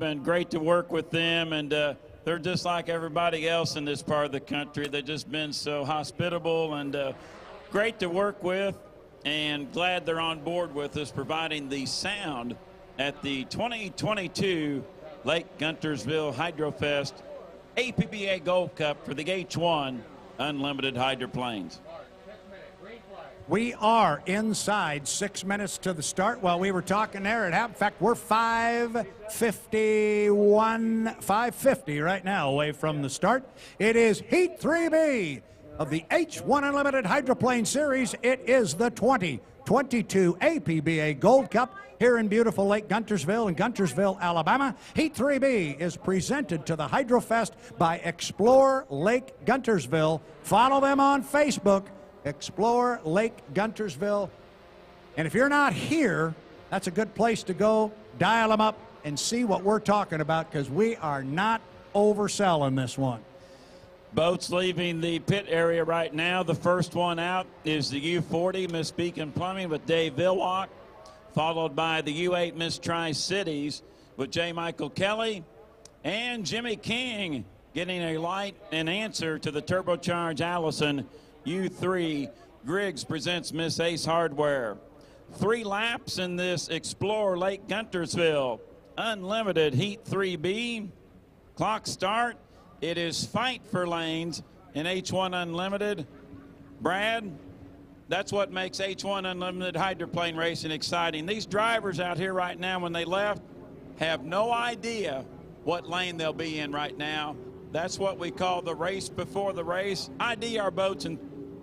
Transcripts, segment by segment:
been great to work with them, and they're just like everybody else in this part of the country. They've just been so hospitable and great to work with, and glad they're on board with us, providing the sound at the 2022 Lake Guntersville Hydrofest APBA Gold Cup for the H1 Unlimited Hydroplanes. We are inside 6 minutes to the start. While we were talking there, it happened. In fact, we're 550 right now away from the start. It is Heat 3B of the H1 Unlimited Hydroplane Series. It is the 2022 APBA Gold Cup here in beautiful Lake Guntersville in Guntersville, Alabama. Heat 3B is presented to the Hydrofest by Explore Lake Guntersville. Follow them on Facebook, Explore Lake Guntersville. And if you're not here, that's a good place to go. Dial them up and see what we're talking about, because we are not overselling this one. Boats leaving the pit area right now. The first one out is the U40 Miss Beacon Plumbing with Dave Vilwalk, followed by the U8 Miss Tri-Cities with J. Michael Kelly and Jimmy King getting a light and answer to the turbocharged Allison U3. Griggs presents Miss Ace Hardware. 3 laps in this Explore Lake Guntersville Unlimited Heat 3B. Clock start. It is fight for lanes in H1 Unlimited. Brad, that's what makes H1 Unlimited hydroplane racing exciting. These drivers out here right now, when they left, have no idea what lane they'll be in right now. That's what we call the race before the race. ID our boats in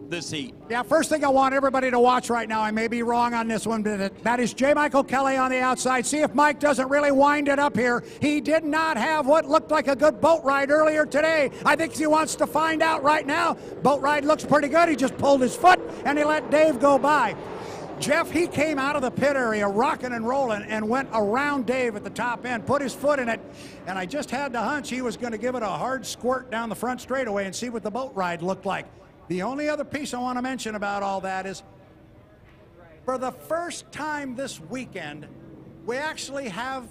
this heat. Yeah, first thing I want everybody to watch right now, I may be wrong on this one, but that is J. Michael Kelly on the outside. See if Mike doesn't really wind it up here. He did not have what looked like a good boat ride earlier today. I think he wants to find out right now. Boat ride looks pretty good. He just pulled his foot and he let Dave go by. Jeff, he came out of the pit area rocking and rolling and went around Dave at the top end, put his foot in it, and I just had the hunch he was going to give it a hard squirt down the front straightaway and see what the boat ride looked like. The only other piece I want to mention about all that is, for the first time this weekend, we actually have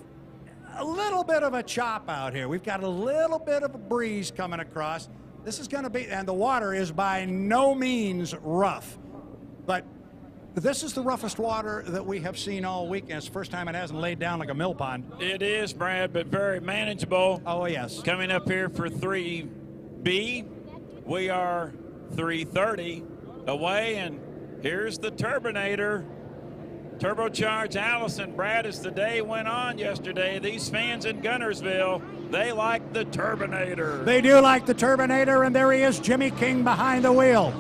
a little bit of a chop out here. We've got a little bit of a breeze coming across. This is going to be, and the water is by no means rough, but this is the roughest water that we have seen all weekend. It's the first time it hasn't laid down like a mill pond. It is, Brad, but very manageable. Oh, yes. Coming up here for 3B, we are 330 away, and here's the Turbinator. Turbocharged Allison. Brad, as the day went on yesterday, these fans in Guntersville, they like the Turbinator. They do like the Turbinator, and there he is, Jimmy King behind the wheel.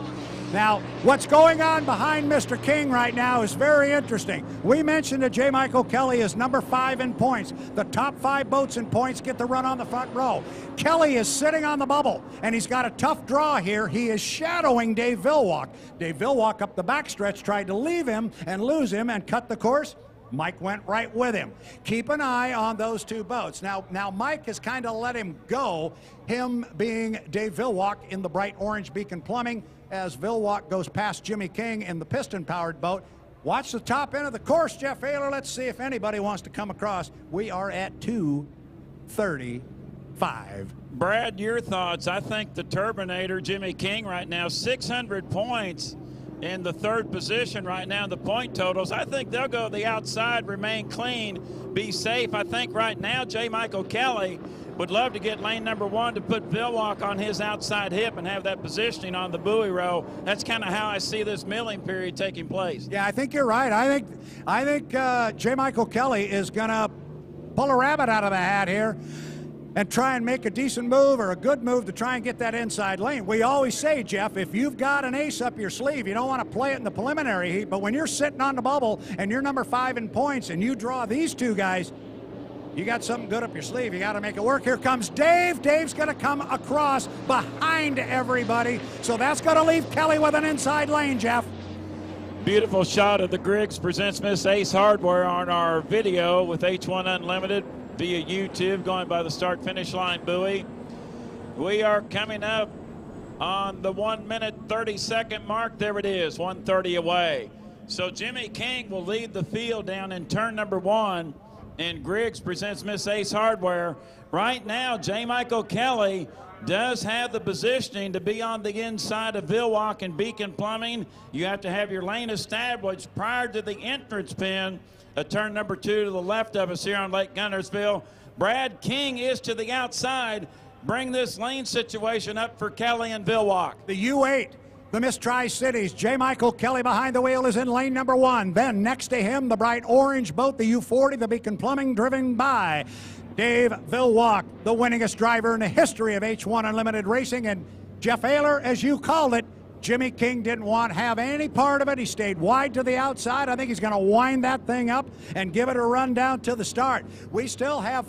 Now, what's going on behind Mr. King right now is very interesting. We mentioned that J. Michael Kelly is number 5 in points. The top 5 boats in points get the run on the front row. Kelly is sitting on the bubble, and he's got a tough draw here. He is shadowing Dave Vilwalk. Dave Vilwalk up the backstretch tried to leave him and lose him and cut the course. Mike went right with him. Keep an eye on those 2 boats. Now Mike has kind of let him go, him being Dave Vilwalk in the bright orange Beacon Plumbing, as Vilwalk goes past Jimmy King in the piston-powered boat. Watch the top end of the course, Jeff Ayler. Let's see if anybody wants to come across. We are at 235. Brad, your thoughts? I think the Turbinator, Jimmy King right now, 600 points in the 3rd position right now in the point totals. I think they'll go the outside, remain clean, be safe. I think right now J. Michael Kelly would love to get lane number 1 to put Vilwalk on his outside hip and have that positioning on the buoy row. That's kind of how I see this milling period taking place. Yeah, I think you're right. I think J. Michael Kelly is going to pull a rabbit out of the hat here and try and make a decent move or a good move to try and get that inside lane. We always say, Jeff, if you've got an ace up your sleeve, you don't want to play it in the preliminary heat, but when you're sitting on the bubble and you're number 5 in points and you draw these 2 guys, you got something good up your sleeve. You got to make it work. Here comes Dave. Dave's going to come across behind everybody. So that's going to leave Kelly with an inside lane, Jeff. Beautiful shot of the Griggs presents Miss Ace Hardware on our video with H1 Unlimited via YouTube, going by the start-finish line buoy. We are coming up on the 1-minute 30-second mark. There it is, 1:30 away. So Jimmy King will lead the field down in turn number 1. and Griggs presents Miss Ace Hardware. Right now, J. Michael Kelly does have the positioning to be on the inside of Vilwalk and Beacon Plumbing. You have to have your lane established prior to the entrance pin, turn number 2 to the left of us here on Lake Guntersville. Brad King is to the outside. Bring this lane situation up for Kelly and Vilwalk. The U8, the Miss Tri-Cities. J. Michael Kelly behind the wheel is in lane number 1. Then next to him, the bright orange boat, the U40, the Beacon Plumbing, driven by Dave Vilwalk, the winningest driver in the history of H1 Unlimited Racing. And Jeff Ayler, as you called it, Jimmy King didn't want to have any part of it. He stayed wide to the outside. I think he's going to wind that thing up and give it a run down to the start. We still have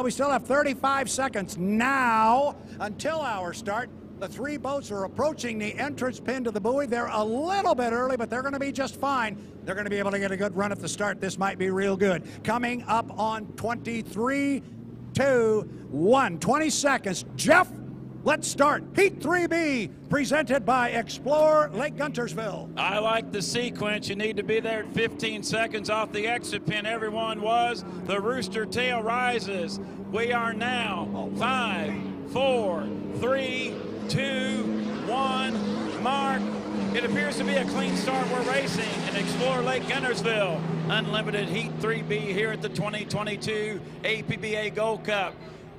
we still have 35 seconds now until our start. The 3 boats are approaching the entrance pin to the buoy. They're a little bit early, but they're going to be just fine. They're going to be able to get a good run at the start. This might be real good. Coming up on 23, 2, 1. 20 seconds. Jeff, let's start. Heat 3B, presented by Explore Lake Guntersville. I like the sequence. You need to be there at 15 seconds off the exit pin. Everyone was. The rooster tail rises. We are now 5, 4, 3, 2, 1, mark. It appears to be a clean start. We're racing in Explore Lake Guntersville. Unlimited Heat 3B here at the 2022 APBA Gold Cup.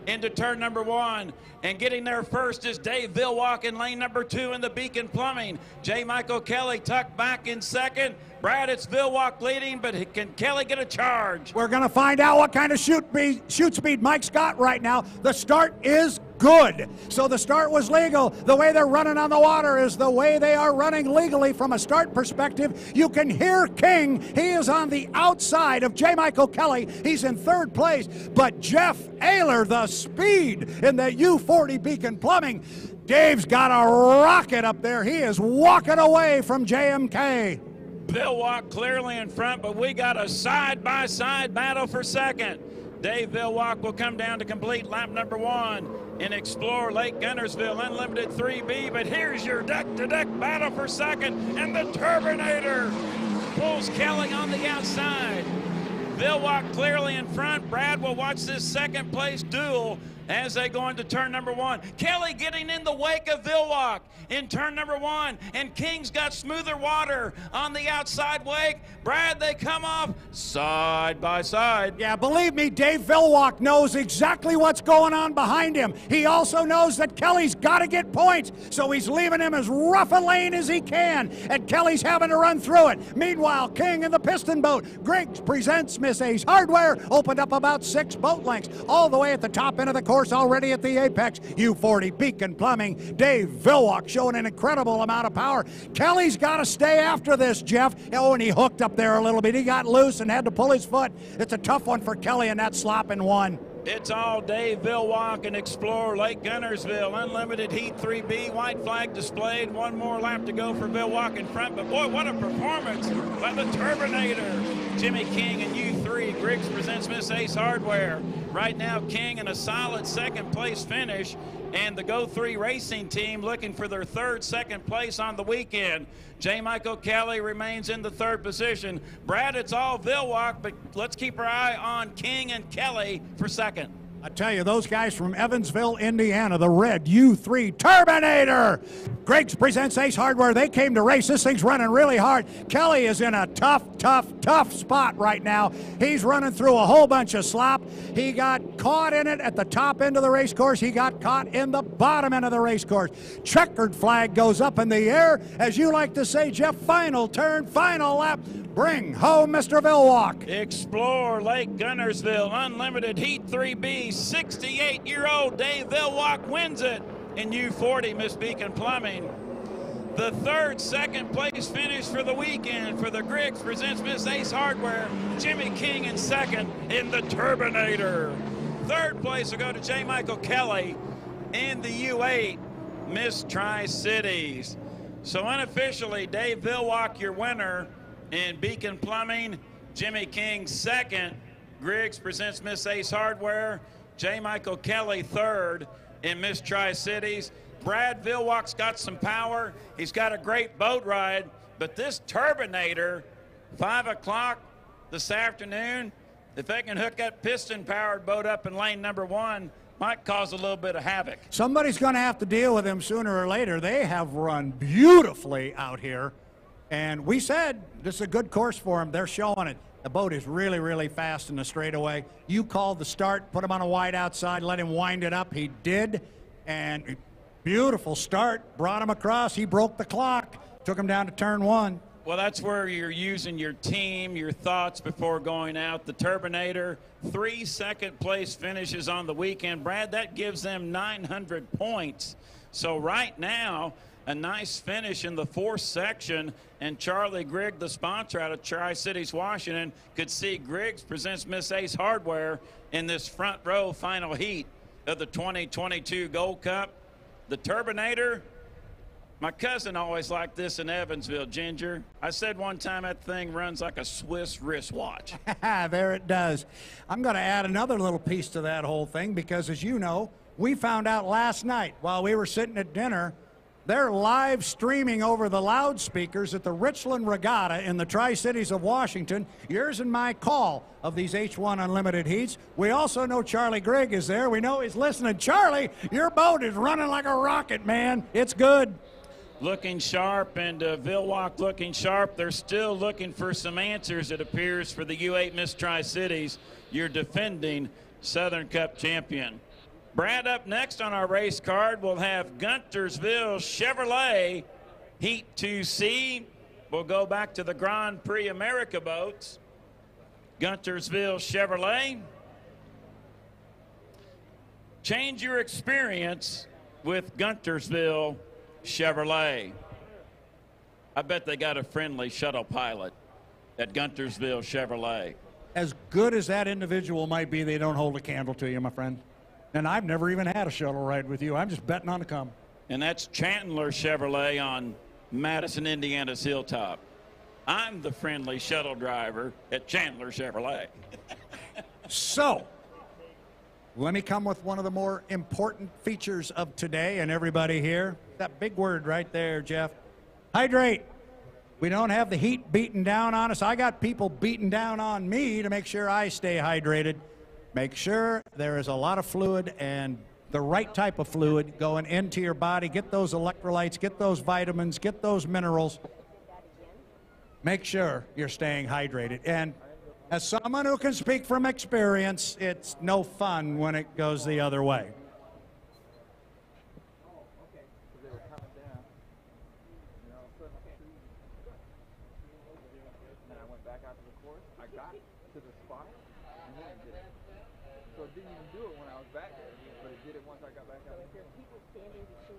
Into turn number 1, and getting there first is Dave Vilwalk in lane number 2 in the Beacon Plumbing. J. Michael Kelly tucked back in second. Brad, it's Vilwalk leading, but can Kelly get a charge? We're going to find out what kind of shoot speed Mike's got right now. The start is good. So the start was legal. The way they're running on the water is the way they are running legally from a start perspective. You can hear King. He is on the outside of J. Michael Kelly. He's in 3rd place. But Jeff Ayler, the speed in the U40 Beacon Plumbing. Dave's got a rocket up there. He is walking away from JMK. Vilwalk clearly in front, but we got a side-by-side battle for second. Dave Vilwalk will come down to complete lap number 1 in Explore Lake Guntersville Unlimited 3B, but here's your deck-to-deck battle for second, and the Turbinator pulls Kelly on the outside. Vilwalk clearly in front. Brad will watch this second place duel as they go into turn number 1. Kelly getting in the wake of Vilwalk in turn number 1, and King's got smoother water on the outside wake. Brad, they come off side by side. Yeah, believe me, Dave Vilwalk knows exactly what's going on behind him. He also knows that Kelly's got to get points, so he's leaving him as rough a lane as he can, and Kelly's having to run through it. Meanwhile, King in the piston boat. Griggs presents Miss Ace Hardware, opened up about 6 boat lengths, all the way at the top end of the course, already at the apex. U40 Beacon Plumbing. Dave Vilwalk showing an incredible amount of power. Kelly's got to stay after this, Jeff. Oh, and he hooked up there a little bit. He got loose and had to pull his foot. It's a tough one for Kelly in that slopping one. It's all Dave Vilwalk and Explore Lake Guntersville. Unlimited Heat 3B, white flag displayed. 1 more lap to go for Vilwalk in front. But boy, what a performance by the Turbinator. Jimmy King and U3. Griggs presents Miss Ace Hardware. Right now, King in a solid 2nd place finish. And the Go3 Racing team looking for their 3rd second place on the weekend. J. Michael Kelly remains in the 3rd position. Brad, it's all Vilwalk, but let's keep our eye on King and Kelly for 2nd. I tell you, those guys from Evansville, Indiana, the red U3 Turbinator. Griggs presents Ace Hardware. They came to race. This thing's running really hard. Kelly is in a tough spot right now. He's running through a whole bunch of slop. He got caught in it at the top end of the race course. He got caught in the bottom end of the race course. Checkered flag goes up in the air. As you like to say, Jeff, final turn, final lap. Bring home Mr. Vilwalk. Explore Lake Guntersville Unlimited Heat 3B. 68-year-old Dave Vilwalk wins it in U40 Miss Beacon Plumbing. The 3rd second place finish for the weekend for the Griggs presents Miss Ace Hardware. Jimmy King in 2nd in the Turbinator. 3rd place will go to J. Michael Kelly in the U8 Miss Tri-Cities. So unofficially, Dave Vilwalk your winner in Beacon Plumbing. Jimmy King 2nd. Griggs presents Miss Ace Hardware. J. Michael Kelly 3rd in Miss Tri-Cities. Brad Vilwalk's got some power. He's got a great boat ride, but this Turbinator, 5 o'clock this afternoon, If they can hook that piston-powered boat up in lane number 1, might cause a little bit of havoc. Somebody's going to have to deal with them sooner or later. They have run beautifully out here, and we said this is a good course for them. They're showing it. The boat is really, really fast in the straightaway. You called the start, put him on a wide outside, let him wind it up. He did, and beautiful start. Brought him across. He broke the clock. Took him down to turn 1. Well, that's where you're using your team, your thoughts before going out. The Turbinator, 3 second-place finishes on the weekend. Brad, that gives them 900 points. So right now, a nice finish in the 4th section, and Charlie Grigg, the sponsor out of Tri-Cities, Washington, could see Griggs presents Miss Ace Hardware in this front row final heat of the 2022 Gold Cup. The Turbinator, my cousin always liked this in Evansville, Ginger. I said one time that thing runs like a Swiss wristwatch. There it does. I'm going to add another little piece to that whole thing because, as you know, we found out last night while we were sitting at dinner, they're live streaming over the loudspeakers at the Richland Regatta in the Tri-Cities of Washington. Yours and my call of these H1 Unlimited heats. We also know Charlie Grigg is there. We know he's listening. Charlie, your boat is running like a rocket, man. It's good. Looking sharp, and Vilwalk looking sharp. They're still looking for some answers, it appears, for the U8 Miss Tri-Cities, your defending Southern Cup champion. Brad, up next on our race card, we'll have Guntersville Chevrolet Heat 2C. We'll go back to the Grand Prix America boats. Guntersville Chevrolet. Change your experience with Guntersville Chevrolet. I bet they got a friendly shuttle pilot at Guntersville Chevrolet. As good as that individual might be, they don't hold a candle to you, my friend. And I've never even had a shuttle ride with you. I'm just betting on to come. And that's Chandler Chevrolet on Madison, Indiana's Hilltop. I'm the friendly shuttle driver at Chandler Chevrolet. So, let me come with one of the more important features of today, and everybody here. That big word right there, Jeff. Hydrate. We don't have the heat beating down on us. I got people beating down on me to make sure I stay hydrated. Make sure there is a lot of fluid and the right type of fluid going into your body. Get those electrolytes, get those vitamins, get those minerals. Make sure you're staying hydrated. And as someone who can speak from experience, it's no fun when it goes the other way. So it didn't even do it when I was back there, but it did it once I got back out. There are people standing to